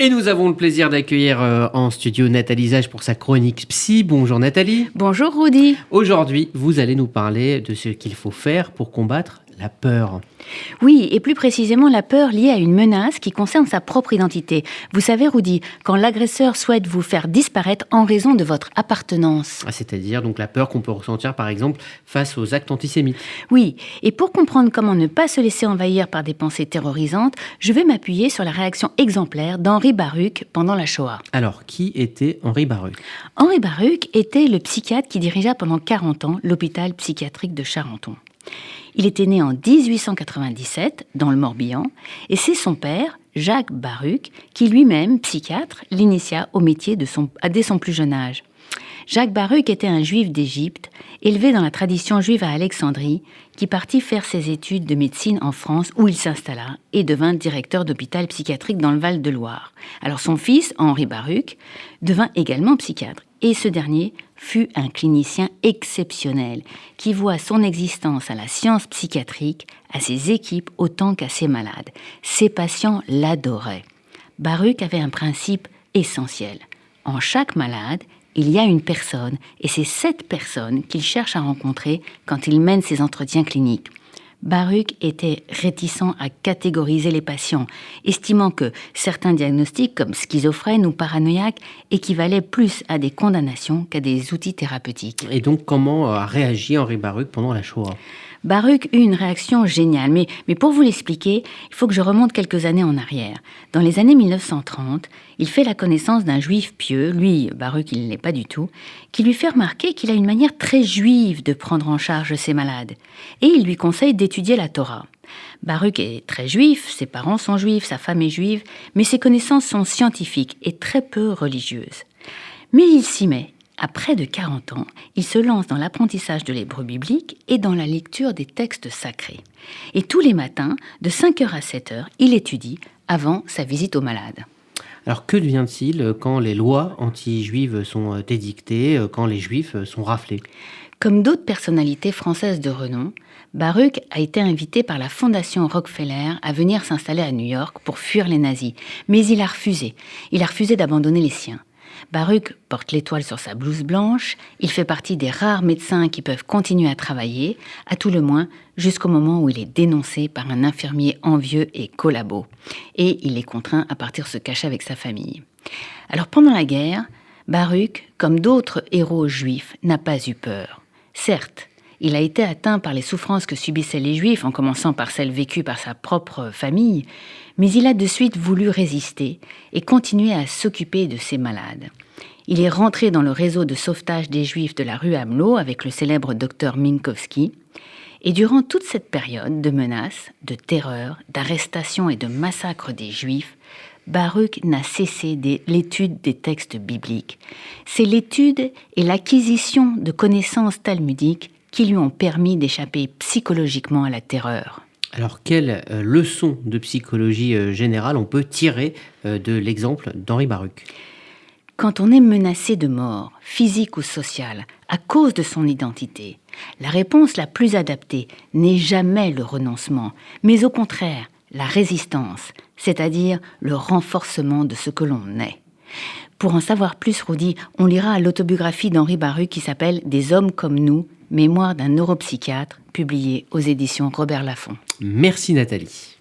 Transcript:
Et nous avons le plaisir d'accueillir en studio Nathalie Zage pour sa chronique psy. Bonjour Nathalie. Bonjour Rudy. Aujourd'hui, vous allez nous parler de ce qu'il faut faire pour combattre la peur. Oui, et plus précisément la peur liée à une menace qui concerne sa propre identité. Vous savez Rudy, quand l'agresseur souhaite vous faire disparaître en raison de votre appartenance. C'est-à-dire donc la peur qu'on peut ressentir par exemple face aux actes antisémites. Oui, et pour comprendre comment ne pas se laisser envahir par des pensées terrorisantes, je vais m'appuyer sur la réaction exemplaire d'Henri Baruch pendant la Shoah. Alors, qui était Henri Baruch ? Henri Baruch était le psychiatre qui dirigea pendant 40 ans l'hôpital psychiatrique de Charenton. Il était né en 1897 dans le Morbihan et c'est son père, Jacques Baruch, qui lui-même, psychiatre, l'initia au métier dès son plus jeune âge. Jacques Baruch était un juif d'Égypte, élevé dans la tradition juive à Alexandrie, qui partit faire ses études de médecine en France où il s'installa et devint directeur d'hôpital psychiatrique dans le Val-de-Loire. Alors son fils, Henri Baruch, devint également psychiatre et ce dernier fut un clinicien exceptionnel qui voit son existence à la science psychiatrique, à ses équipes autant qu'à ses malades. Ses patients l'adoraient. Baruch avait un principe essentiel. En chaque malade, il y a une personne, et c'est cette personne qu'il cherche à rencontrer quand il mène ses entretiens cliniques. Baruch était réticent à catégoriser les patients, estimant que certains diagnostics comme schizophrène ou paranoïaque équivalaient plus à des condamnations qu'à des outils thérapeutiques. Et donc, comment a réagi Henri Baruch pendant la Shoah ? Baruch eut une réaction géniale, mais pour vous l'expliquer, il faut que je remonte quelques années en arrière. Dans les années 1930, il fait la connaissance d'un juif pieux, lui, Baruch, il ne l'est pas du tout, qui lui fait remarquer qu'il a une manière très juive de prendre en charge ses malades. Et il lui conseille d'étudier la Torah. Baruch est très juif, ses parents sont juifs, sa femme est juive, mais ses connaissances sont scientifiques et très peu religieuses. Mais il s'y met. À près de 40 ans, il se lance dans l'apprentissage de l'hébreu biblique et dans la lecture des textes sacrés. Et tous les matins, de 5h à 7h, il étudie avant sa visite aux malades. Alors, que devient-il quand les lois anti-juives sont édictées, quand les juifs sont raflés ? Comme d'autres personnalités françaises de renom, Baruch a été invité par la Fondation Rockefeller à venir s'installer à New York pour fuir les nazis. Mais il a refusé. Il a refusé d'abandonner les siens. Baruch porte l'étoile sur sa blouse blanche, il fait partie des rares médecins qui peuvent continuer à travailler, à tout le moins jusqu'au moment où il est dénoncé par un infirmier envieux et collabo. Et il est contraint à partir se cacher avec sa famille. Alors pendant la guerre, Baruch, comme d'autres héros juifs, n'a pas eu peur. Certes, il a été atteint par les souffrances que subissaient les Juifs, en commençant par celles vécues par sa propre famille, mais il a de suite voulu résister et continuer à s'occuper de ses malades. Il est rentré dans le réseau de sauvetage des Juifs de la rue Amelot avec le célèbre docteur Minkowski, et durant toute cette période de menaces, de terreur, d'arrestation et de massacre des Juifs, Baruch n'a cessé l'étude des textes bibliques. C'est l'étude et l'acquisition de connaissances talmudiques qui lui ont permis d'échapper psychologiquement à la terreur. Alors, quelle leçon de psychologie générale on peut tirer de l'exemple d'Henri Baruch ? Quand on est menacé de mort, physique ou sociale, à cause de son identité, la réponse la plus adaptée n'est jamais le renoncement, mais au contraire, la résistance, c'est-à-dire le renforcement de ce que l'on est. Pour en savoir plus, Rudy, on lira l'autobiographie d'Henri Baruch qui s'appelle « Des hommes comme nous », mémoire d'un neuropsychiatre, publié aux éditions Robert Laffont. Merci Nathalie.